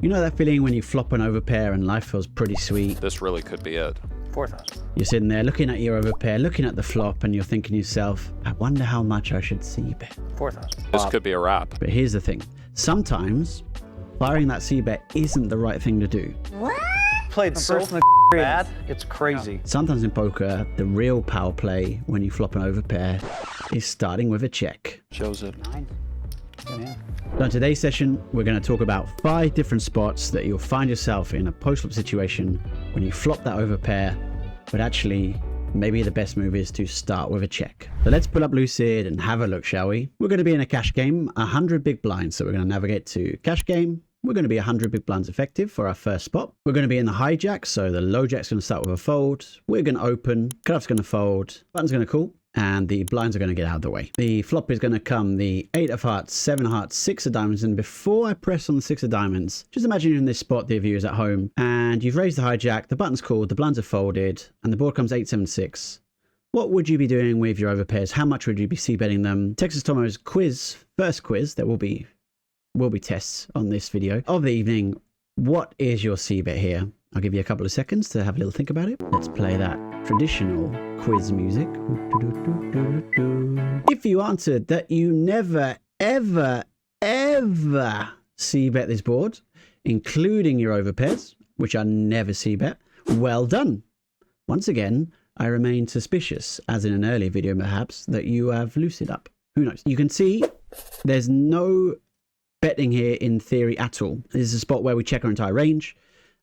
You know that feeling when you flop an overpair and life feels pretty sweet? This really could be it. 4,000. You're sitting there looking at your overpair, looking at the flop, and you're thinking to yourself, I wonder how much I should c-bet. 4,000. This could be a wrap. But here's the thing. Sometimes firing that c-bet isn't the right thing to do. Played so bad, it's crazy. Sometimes in poker, the real power play when you flop an overpair is starting with a check. Shows it. So in today's session, we're going to talk about 5 different spots that you'll find yourself in a post-flop situation when you flop that overpair, but actually, maybe the best move is to start with a check. So let's pull up Lucid and have a look, shall we? We're going to be in a cash game, 100 big blinds. So we're going to navigate to cash game. We're going to be 100 big blinds effective for our first spot. We're going to be in the hijack, so the Lowjack's going to start with a fold. We're going to open, cutoff's going to fold, button's going to call, and the blinds are going to get out of the way. The flop is going to come the 8 of hearts, 7 of hearts, 6 of diamonds, and before I press on the 6 of diamonds, just imagine you're in this spot, dear viewers at home, and you've raised the hijack, the button's called, the blinds are folded, and the board comes 8, 7, 6. What would you be doing with your overpairs? How much would you be c-betting them? Texas Tomo's quiz, first quiz, there will be tests on this video of the evening. What is your c-bet here? I'll give you a couple of seconds to have a little think about it. Let's play that traditional quiz music. If you answered that you never, ever, ever c-bet this board, including your overpairs, which are never c-bet, well done. Once again, I remain suspicious, as in an earlier video perhaps, that you have Lucid up. Who knows? You can see there's no betting here in theory at all. This is a spot where we check our entire range.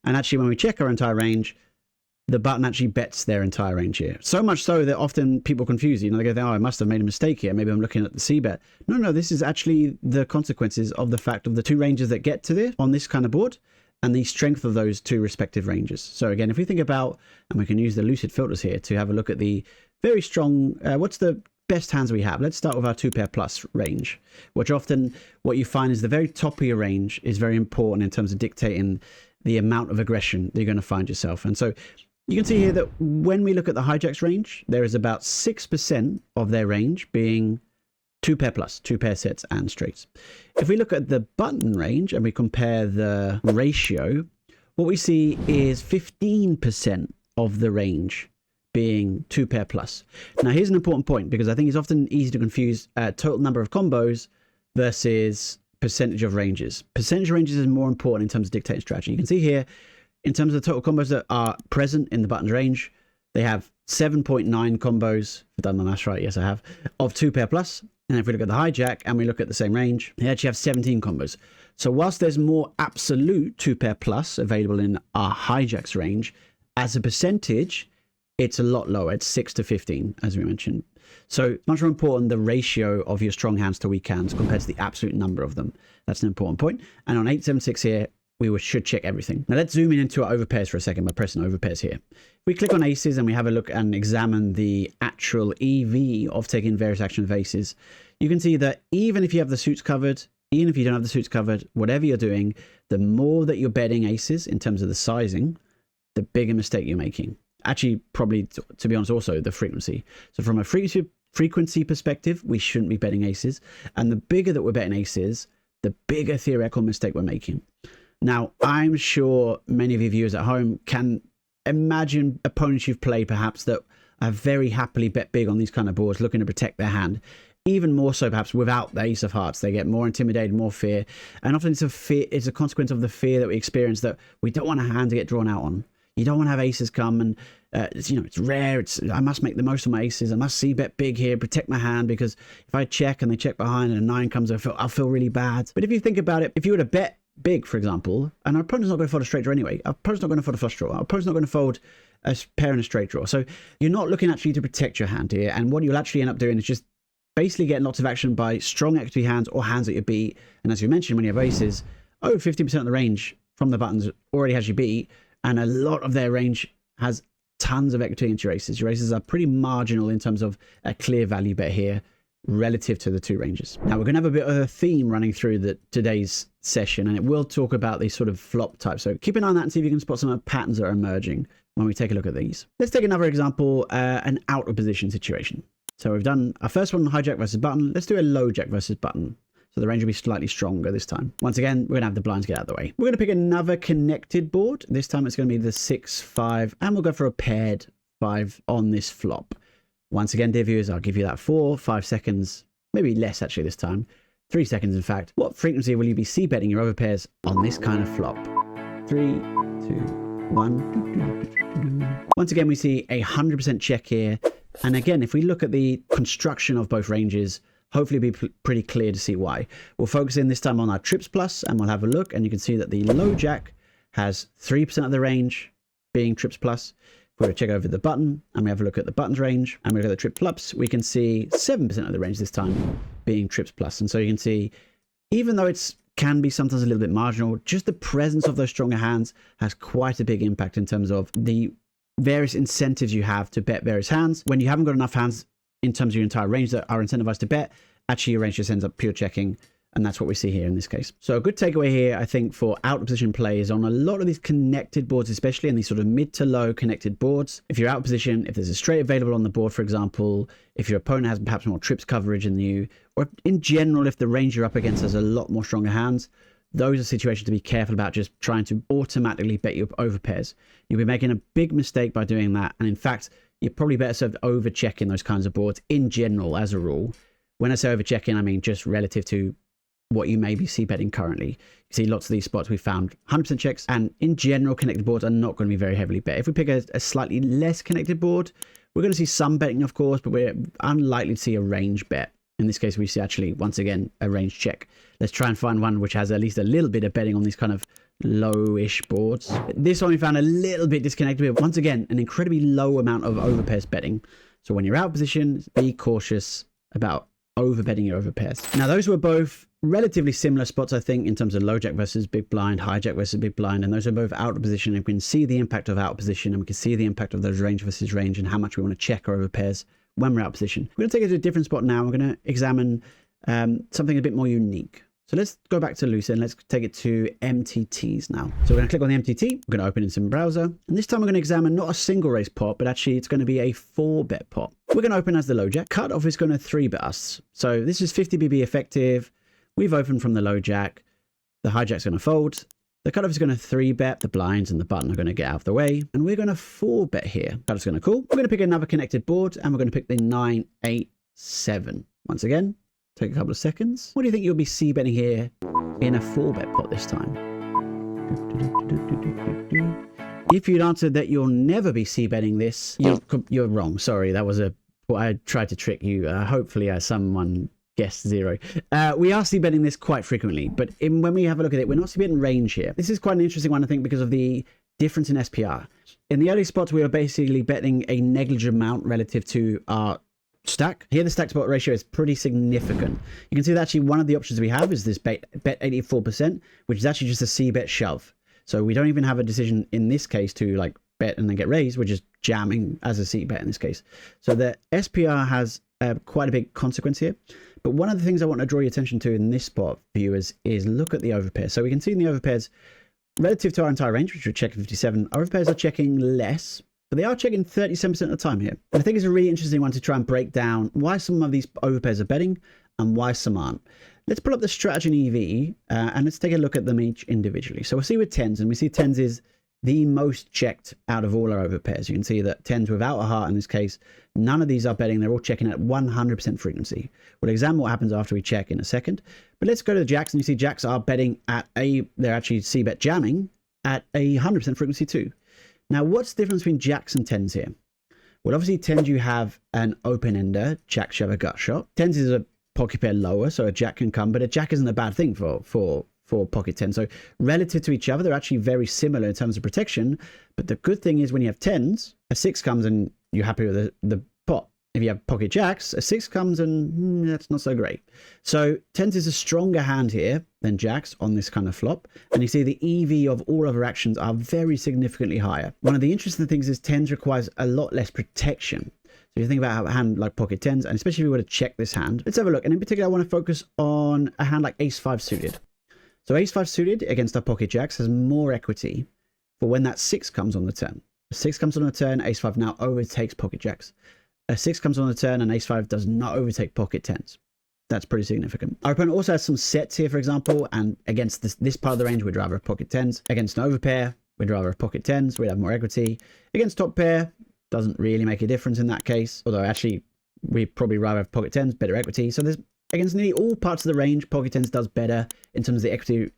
And actually when we check our entire range, the button actually bets their entire range here. So much so that often people confuse you. They go, oh, I must have made a mistake here. Maybe I'm looking at the c-bet. No, this is actually the consequences of the fact of the 2 ranges that get to this on this kind of board and the strength of those 2 respective ranges. So again, if we think about, and we can use the Lucid filters here to have a look at the very strong, what's the best hands we have. Let's start with our 2-pair plus range, which often what you find is the very top of your range is very important in terms of dictating the amount of aggression that you're going to find yourself. And so you can see here that when we look at the hijack's range, there is about 6% of their range being 2-pair plus, 2-pair sets and straights. If we look at the button range and we compare the ratio, what we see is 15% of the range being 2-pair plus. Now here's an important point because I think it's often easy to confuse total number of combos versus percentage of ranges. Percentage of ranges is more important in terms of dictating strategy. You can see here in terms of the total combos that are present in the button's range, they have 7.9 combos, if I've done my maths right, yes I have, of 2-pair plus. And if we look at the hijack and we look at the same range, they actually have 17 combos. So whilst there's more absolute 2-pair plus available in our hijack's range, as a percentage, it's a lot lower. It's 6 to 15, as we mentioned. So it's much more important the ratio of your strong hands to weak hands compared to the absolute number of them. That's an important point. And on 876 here, we should check everything. Now let's zoom in into our overpairs for a second by pressing overpairs here. We click on aces and we have a look and examine the actual EV of taking various actions of aces. You can see that even if you have the suits covered, even if you don't have the suits covered, whatever you're doing, the more that you're betting aces in terms of the sizing, the bigger mistake you're making. Actually, probably, to be honest, also the frequency. So from a frequency perspective, we shouldn't be betting aces. And the bigger that we're betting aces, the bigger theoretical mistake we're making. Now, I'm sure many of your viewers at home can imagine opponents you've played perhaps that have very happily bet big on these kind of boards, looking to protect their hand. Even more so perhaps without the ace of hearts. They get more intimidated, more fear. And often it's a consequence of the fear that we experience that we don't want a hand to get drawn out on. You don't want to have aces come and, it's rare. I must make the most of my aces. I must c-bet big here, protect my hand, because if I check and they check behind and a 9 comes, I'll feel really bad. But if you think about it, if you were to bet big, for example, and our opponent's not going to fold a straight draw anyway. Our opponent's not going to fold a flush draw. Our opponent's not going to fold a pair and a straight draw. So you're not looking actually to protect your hand here. And what you'll actually end up doing is just basically getting lots of action by strong equity hands or hands that you beat. And as you mentioned, when you have aces, over 50% of the range from the buttons already has you beat. And a lot of their range has tons of equity into your aces. Your aces are pretty marginal in terms of a clear value bet here relative to the 2 ranges. Now we're going to have a bit of a theme running through today's session, and it will talk about these sort of flop types. So keep an eye on that and see if you can spot some of the patterns that are emerging when we take a look at these. Let's take another example, an out of position situation. So we've done our first one, hijack versus button. Let's do a low jack versus button. So the range will be slightly stronger this time. Once again, we're going to have the blinds get out of the way. We're going to pick another connected board. This time it's going to be the 6-5, and we'll go for a paired 5 on this flop. Once again, dear viewers, I'll give you that 4-5 seconds, maybe less actually this time. 3 seconds, in fact. What frequency will you be c-betting your overpairs on this kind of flop? 3, 2, 1. Once again, we see a 100% check here. And again, if we look at the construction of both ranges, hopefully it'll be pretty clear to see why. We'll focus in this time on our trips plus, and we'll have a look, and you can see that the Lowjack has 3% of the range being trips plus. If we were to check over the button, and we have a look at the buttons range, and we look at the trip plus, we can see 7% of the range this time being trips plus. And so you can see, even though it's can be sometimes a little bit marginal, just the presence of those stronger hands has quite a big impact in terms of the various incentives you have to bet various hands. When you haven't got enough hands in terms of your entire range that are incentivized to bet, actually your range just ends up pure checking. And that's what we see here in this case. So a good takeaway here, I think, for out of position play is on a lot of these connected boards, especially in these sort of mid to low connected boards. If you're out of position, if there's a straight available on the board, for example, if your opponent has perhaps more trips coverage than you, or in general, if the range you're up against has a lot more stronger hands, those are situations to be careful about just trying to automatically bet your overpairs. You'll be making a big mistake by doing that. And in fact, you're probably better served over checking those kinds of boards in general as a rule. When I say over checking, I mean just relative to what you may be c-betting currently. You see lots of these spots we found 100% checks, and in general connected boards are not going to be very heavily bet. If we pick a slightly less connected board, we're going to see some betting, of course, but we're unlikely to see a range bet. In this case, we see actually, once again, a range check. Let's try and find one which has at least a little bit of betting on these kind of low-ish boards. This one we found a little bit disconnected with, once again, an incredibly low amount of overpairs betting. So when you're out of position, be cautious about overbetting your overpairs. Now, those were both relatively similar spots, I think, in terms of Lowjack versus big blind, Hijack versus big blind, and those are both out of position. And we can see the impact of out of position, and we can see the impact of those range versus range and how much we want to check our overpairs when we're out of position. We're going to take it to a different spot now. We're going to examine something a bit more unique. So let's go back to Lucid and let's take it to MTTs now. So we're going to click on the MTT. We're going to open in some browser. And this time we're going to examine not a single raise pot, but actually it's going to be a 4-bet pot. We're going to open as the Lowjack. Cutoff is going to 3-bet us. So this is 50 BB effective. We've opened from the Lowjack. The Hijack's going to fold. The cutoff is going to 3-bet. The blinds and the button are going to get out of the way. And we're going to 4-bet here. Cutoff's going to call. We're going to pick another connected board and we're going to pick the 9-8-7. Once again, take a couple of seconds. What do you think you'll be c-betting here in a 4-bet pot this time? If you'd answered that you'll never be c-betting this, you're wrong. Sorry, that was I tried to trick you. Hopefully someone guessed 0. We are c-betting this quite frequently, but when we have a look at it, we're not c-betting range here. This is quite an interesting one, I think, because of the difference in SPR. In the early spots, we were basically betting a negligible amount relative to our stack. Here the stack spot ratio is pretty significant. You can see that actually one of the options we have is this bet 84%, which is actually just a c-bet shove. So we don't even have a decision in this case to like bet and then get raised. We're just jamming as a c-bet in this case. So the SPR has quite a big consequence here. But one of the things I want to draw your attention to in this spot, viewers, is look at the overpairs. So we can see in the overpairs, relative to our entire range, which we're checking 57, overpairs are checking less, but they are checking 37% of the time here. And I think it's a really interesting one to try and break down why some of these overpairs are betting and why some aren't. Let's pull up the strategy in EV and let's take a look at them each individually. So we'll see with 10s, and we see 10s is the most checked out of all our overpairs. You can see that 10s without a heart in this case, none of these are betting. They're all checking at 100% frequency. We'll examine what happens after we check in a second. But let's go to the jacks, and you see jacks are betting at they're actually c-bet jamming at 100% frequency too. Now, what's the difference between jacks and 10s here? Well, obviously 10s you have an open ender, jack shove a gut shot. 10s is a pocket pair lower, so a jack can come, but a jack isn't a bad thing for pocket 10. So relative to each other, they're actually very similar in terms of protection. But the good thing is when you have 10s, a 6 comes and you're happy with the pot. If you have pocket jacks, a 6 comes and that's not so great. So 10s is a stronger hand here than jacks on this kind of flop. And you see the EV of all of our actions are very significantly higher. One of the interesting things is 10s requires a lot less protection. So if you think about a hand like pocket 10s, and especially if we were to check this hand, let's have a look. And in particular, I want to focus on a hand like ace 5 suited. So ace 5 suited against our pocket jacks has more equity for when that 6 comes on the turn. A 6 comes on the turn, ace 5 now overtakes pocket jacks. A 6 comes on the turn and ace 5 does not overtake pocket 10s. That's pretty significant. Our opponent also has some sets here, for example, and against this part of the range, we'd rather have pocket tens. Against an overpair, we'd rather have pocket tens. We'd have more equity. Against top pair, doesn't really make a difference in that case. Although actually, we'd probably rather have pocket tens, better equity. So there's against nearly all parts of the range, pocket tens does better in terms of the equity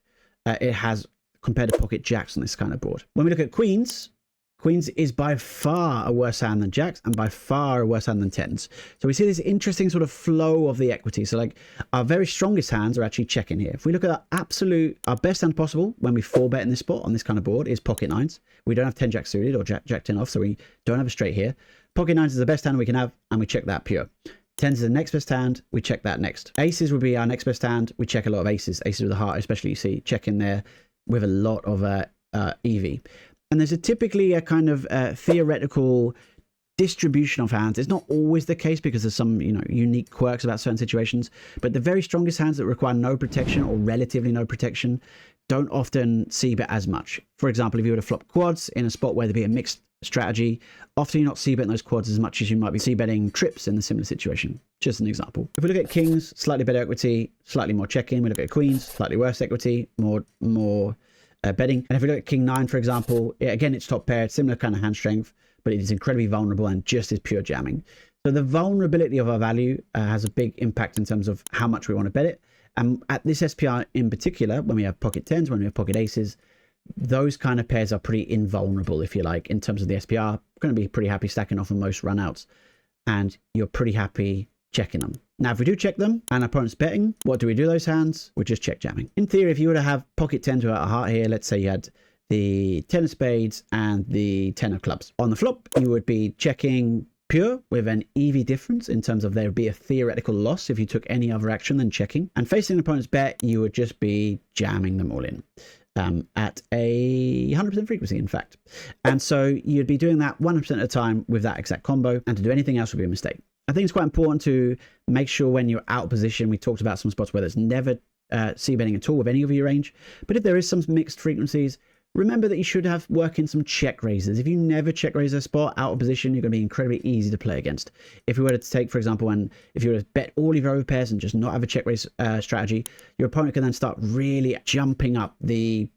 it has compared to pocket jacks on this kind of board. When we look at queens, queens is by far a worse hand than jacks and by far a worse hand than tens. So we see this interesting sort of flow of the equity. So like our very strongest hands are actually checking here. If we look at our best hand possible when we 4-bet in this spot on this kind of board is pocket nines. We don't have 10 jack suited or jack 10 off, so we don't have a straight here. Pocket nines is the best hand we can have, and we check that pure. Tens is the next best hand, we check that next. Aces would be our next best hand, we check a lot of aces. Aces with a heart, especially, you see, check in there with a lot of EV. And there's typically a kind of theoretical distribution of hands. It's not always the case because there's some, unique quirks about certain situations, but the very strongest hands that require no protection or relatively no protection don't often c-bet as much. For example, if you were to flop quads in a spot where there'd be a mixed strategy, often you're not c-betting those quads as much as you might be c-betting trips in a similar situation. Just an example. If we look at kings, slightly better equity, slightly more check-in. We look at queens, slightly worse equity, more betting. And if we look at king 9, for example, again, it's top pair, similar kind of hand strength, but it is incredibly vulnerable and just is pure jamming. So the vulnerability of our value has a big impact in terms of how much we want to bet it. And at this SPR in particular, when we have pocket tens, when we have pocket aces, those kind of pairs are pretty invulnerable, if you like, in terms of the SPR. Going to be pretty happy stacking off on most runouts, and you're pretty happy checking them. Now, if we do check them and our opponent's betting, what do we do those hands? We just check jamming. In theory, if you were to have pocket tens without a heart here, let's say you had the 10 of spades and the 10 of clubs. On the flop, you would be checking pure with an EV difference in terms of there would be a theoretical loss if you took any other action than checking. And facing an opponent's bet, you would just be jamming them all in. At a 100% frequency, in fact. And so you'd be doing that 100% of the time with that exact combo, and to do anything else would be a mistake. I think it's quite important to make sure when you're out of position, we talked about some spots where there's never c-betting at all with any of your range, but if there is some mixed frequencies, remember that you should have work in some check raises. If you never check raise a spot out of position, you're going to be incredibly easy to play against. If we were to take, for example, if you were to bet all of your overpairs and just not have a check raise strategy, your opponent can then start really jumping up the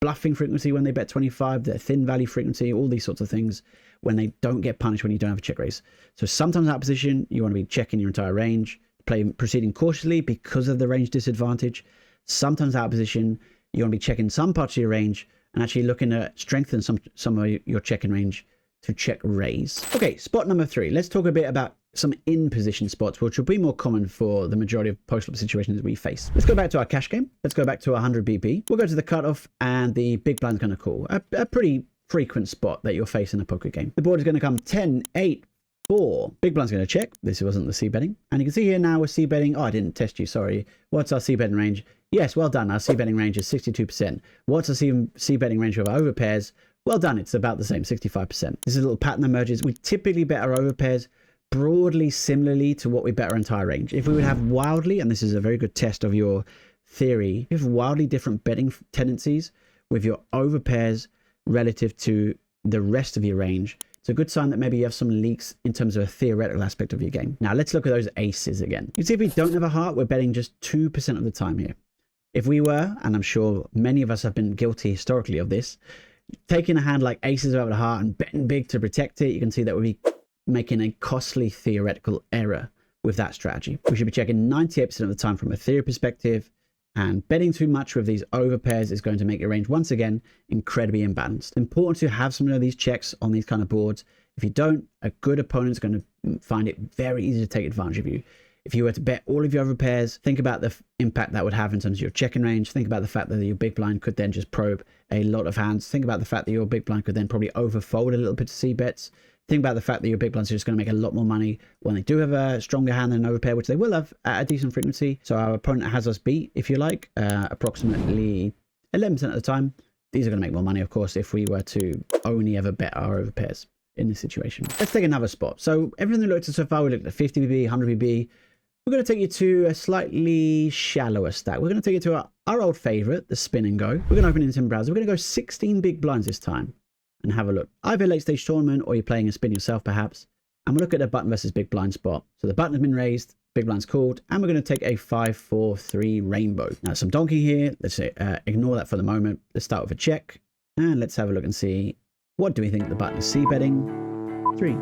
bluffing frequency when they bet 25, the thin value frequency, all these sorts of things when they don't get punished when you don't have a check raise. So sometimes out of position, you want to be checking your entire range, proceeding cautiously because of the range disadvantage. Sometimes out of position, you want to be checking some parts of your range and actually looking to strengthen some of your checking range to check raise. Okay, spot number 3. Let's talk a bit about some in-position spots, which will be more common for the majority of post-flop situations we face. Let's go back to our cash game. Let's go back to 100 BP. We'll go to the cutoff, and the big blind's going to call. A pretty frequent spot that you'll face in a poker game. The board is going to come 10, 8, 4. Big blind's going to check. This wasn't the c-betting. And you can see here now we're c-betting. Oh, I didn't test you, sorry. What's our c-betting range? Yes, well done. Our c-betting range is 62%. What's our c-betting range of our overpairs? Well done. It's about the same, 65%. This is a little pattern emerges. We typically bet our overpairs broadly similarly to what we bet our entire range. If we would have wildly, and this is a very good test of your theory, if you have wildly different betting tendencies with your overpairs relative to the rest of your range, it's a good sign that maybe you have some leaks in terms of a theoretical aspect of your game. Now let's look at those aces again. You see, if we don't have a heart, we're betting just 2% of the time here. If we were, and I'm sure many of us have been guilty historically of this, taking a hand like aces without a heart and betting big to protect it, you can see that we'd be making a costly theoretical error with that strategy. We should be checking 98% of the time from a theory perspective, and betting too much with these overpairs is going to make your range once again incredibly imbalanced. Important to have some of these checks on these kind of boards. If you don't, a good opponent's going to find it very easy to take advantage of you. If you were to bet all of your overpairs, think about the impact that would have in terms of your checking range. Think about the fact that your big blind could then just probe a lot of hands. Think about the fact that your big blind could then probably overfold a little bit to see bets. Think about the fact that your big blinds are just going to make a lot more money when they do have a stronger hand than an overpair, which they will have at a decent frequency. So our opponent has us beat, if you like, approximately 11% of the time. These are going to make more money, of course, if we were to only ever bet our overpairs in this situation. Let's take another spot. So everything we looked at so far, we looked at 50 BB, 100 BB. We're going to take you to a slightly shallower stack. We're going to take you to our old favorite, the spin and go. We're going to open it in Tim browser. We're going to go 16 big blinds this time and have a look. Either a late stage tournament or you're playing a spin yourself perhaps. And we'll look at the button versus big blind spot. So the button has been raised. big blind's called, and we're going to take a 5-4-3 rainbow. Now some donking here. Let's say ignore that for the moment. Let's start with a check, and let's have a look and see what do we think the button is c-betting. 3,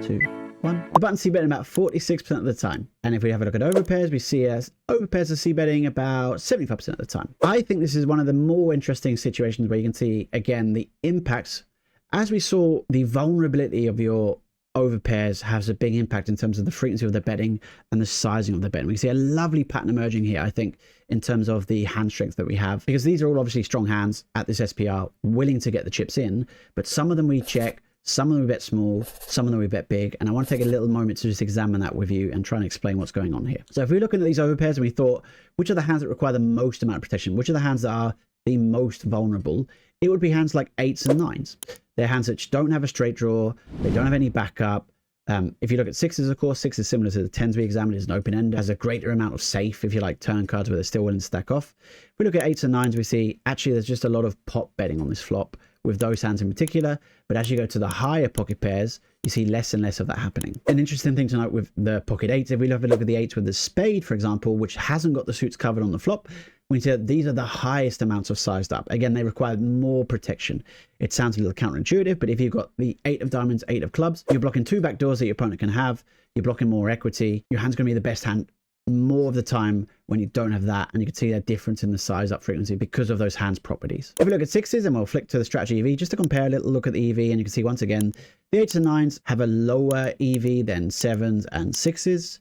2, 1. The button's c-betting about 46% of the time. And if we have a look at overpairs, we see as overpairs are c-betting about 75% of the time. I think this is one of the more interesting situations where you can see, again, the impacts. As we saw, the vulnerability of your overpairs has a big impact in terms of the frequency of the betting and the sizing of the betting. We see a lovely pattern emerging here, I think, in terms of the hand strength that we have, because these are all obviously strong hands at this SPR, willing to get the chips in, but some of them we check, some of them we bet small, some of them we bet big, and I want to take a little moment to just examine that with you and try and explain what's going on here. So if we're looking at these overpairs and we thought, which are the hands that require the most amount of protection? Which are the hands that are the most vulnerable? It would be hands like 8s and 9s. They're hands that don't have a straight draw, they don't have any backup. If you look at 6s, of course, 6 is similar to the 10s we examined, is an open end, has a greater amount of safe, if you like, turn cards where they're still willing to stack off. If we look at 8s and 9s, we see actually there's just a lot of pop betting on this flop with those hands in particular. But as you go to the higher pocket pairs, you see less and less of that happening. An interesting thing to note with the pocket 8s, if we have a look at the 8s with the spade, for example, which hasn't got the suits covered on the flop, we see that these are the highest amounts of sized up. Again, they require more protection. It sounds a little counterintuitive, but if you've got the 8 of diamonds, 8 of clubs, you're blocking 2 back doors that your opponent can have. You're blocking more equity. Your hand's going to be the best hand more of the time when you don't have that, and you can see that difference in the size up frequency because of those hands properties. If we look at 6s, and we'll flick to the strategy EV just to compare a little look at the EV, and you can see once again the 8s and 9s have a lower EV than 7s and 6s.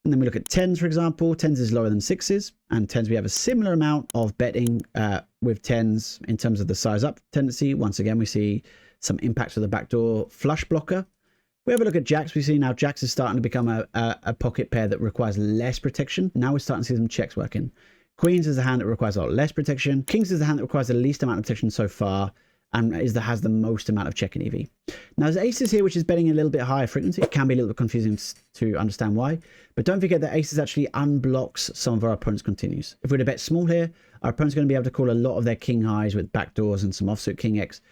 And then we look at 10s, for example. 10s is lower than 6s, and 10s we have a similar amount of betting with 10s in terms of the size up tendency. Once again, we see some impacts of the backdoor flush blocker. We have a look at jacks. We see now jacks is starting to become a pocket pair that requires less protection. Now we're starting to see some checks working. Queens is a hand that requires a lot less protection. Kings is the hand that requires the least amount of protection so far, and has the most amount of check in EV. Now there's aces here, which is betting a little bit higher frequency. It can be a little bit confusing to understand why, but don't forget that aces actually unblocks some of our opponent's continues. If we're to bet small here, our opponent's going to be able to call a lot of their king highs with backdoors and some offsuit king X.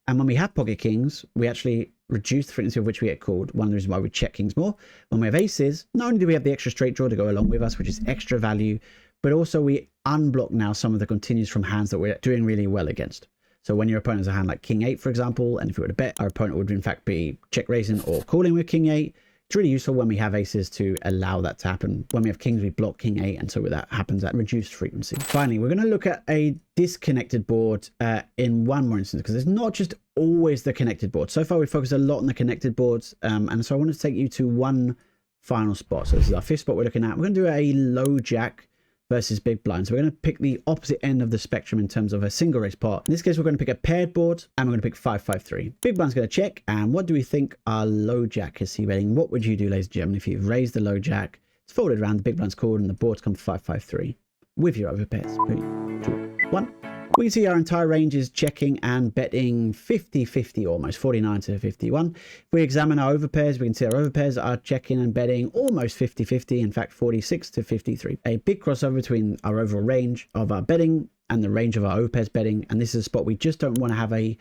And when we have pocket kings, we actually reduce the frequency of which we get called. One of the reasons why we check kings more. When we have aces, not only do we have the extra straight draw to go along with us, which is extra value, but also we unblock now some of the continues from hands that we're doing really well against. So when your opponent has a hand like king 8, for example, and if we were to bet, our opponent would in fact be check raising or calling with king 8. It's really useful when we have aces to allow that to happen. When we have kings, we block king 8, and so that happens at reduced frequency. Finally, we're going to look at a disconnected board in one more instance, because it's not just always the connected board. So far, we focused a lot on the connected boards, and so I want to take you to one final spot. So this is our 5th spot we're looking at. We're going to do a low jack versus big blind. So we're going to pick the opposite end of the spectrum in terms of a single raise pot. In this case, we're going to pick a paired board, and we're going to pick 5-5-3. Big blind's going to check. And what do we think our low jack is c-betting? What would you do, ladies and gentlemen, if you've raised the low jack, it's folded around, the big blind's called, and the board's come 5-5-3 with your overpairs? 3, 2, 1. We can see our entire range is checking and betting 50-50, almost 49 to 51. If we examine our overpairs, we can see our overpairs are checking and betting almost 50-50, in fact 46 to 53. A big crossover between our overall range of our betting and the range of our overpairs betting, and this is a spot we just don't want to have a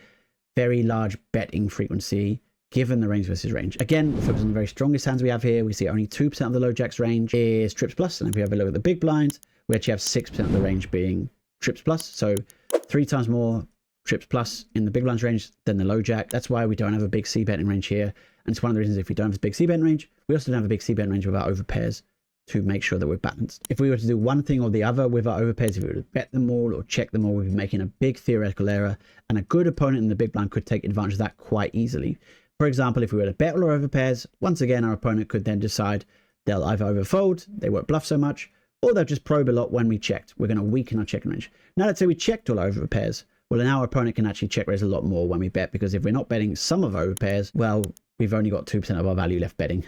very large betting frequency given the range versus range. Again, we're focused on the very strongest hands we have here. We see only 2% of the low jack's range is trips plus, and if we have a look at the big blinds, we actually have 6% of the range being trips plus, so 3 times more trips plus in the big blinds range than the low jack. That's why we don't have a big c betting range here, and it's one of the reasons if we don't have a big c betting range, we also don't have a big c betting range with our overpairs to make sure that we're balanced. If we were to do one thing or the other with our overpairs, if we were to bet them all or check them all, we'd be making a big theoretical error, and a good opponent in the big blind could take advantage of that quite easily. For example, if we were to bet all our overpairs, once again our opponent could then decide they'll either overfold, they won't bluff so much, or they'll just probe a lot when we checked. We're going to weaken our checking range. Now let's say we checked all our overpairs. Well, now our opponent can actually check raise a lot more when we bet, because if we're not betting some of our overpairs, well, we've only got 2% of our value left betting.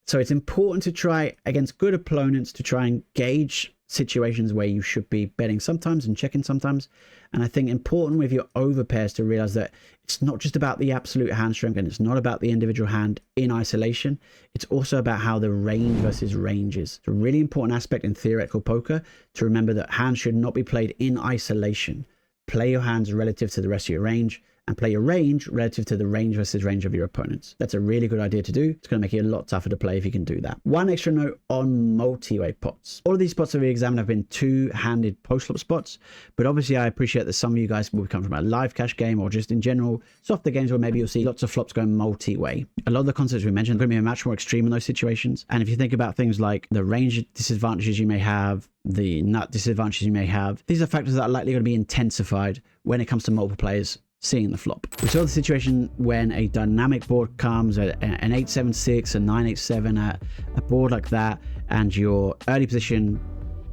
So it's important to try against good opponents to try and gauge situations where you should be betting sometimes and checking sometimes. And I think important with your overpairs to realize that it's not just about the absolute hand strength, and it's not about the individual hand in isolation. It's also about how the range versus range is. It's a really important aspect in theoretical poker to remember that hands should not be played in isolation. Play your hands relative to the rest of your range, and play your range relative to the range versus range of your opponents. That's a really good idea to do. It's going to make it a lot tougher to play if you can do that. One extra note on multi-way pots. All of these spots that we examined have been two-handed post-flop spots, but obviously I appreciate that some of you guys will come from a live cash game or just in general softer games where maybe you'll see lots of flops going multi-way. A lot of the concepts we mentioned are going to be much more extreme in those situations. And if you think about things like the range disadvantages you may have, the nut disadvantages you may have, these are factors that are likely going to be intensified when it comes to multiple players seeing the flop. We saw the situation when a dynamic board comes, an 8-7-6, a 9-8-7, a board like that, and your early position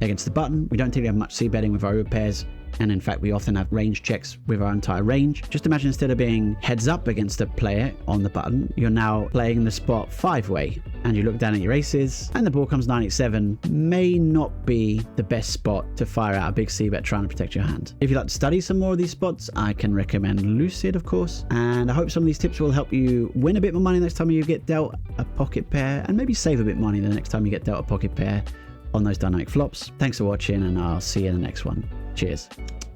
against the button. We don't typically have much c-betting with our overpairs, and in fact we often have range checks with our entire range. Just imagine instead of being heads up against a player on the button, you're now playing the spot 5-way, and you look down at your aces and the ball comes 9-8-7. May not be the best spot to fire out a big c-bet trying to protect your hand. If you'd like to study some more of these spots, I can recommend Lucid, of course, and I hope some of these tips will help you win a bit more money next time you get dealt a pocket pair, and maybe save a bit of money the next time you get dealt a pocket pair on those dynamic flops. Thanks for watching, and I'll see you in the next one. Cheers.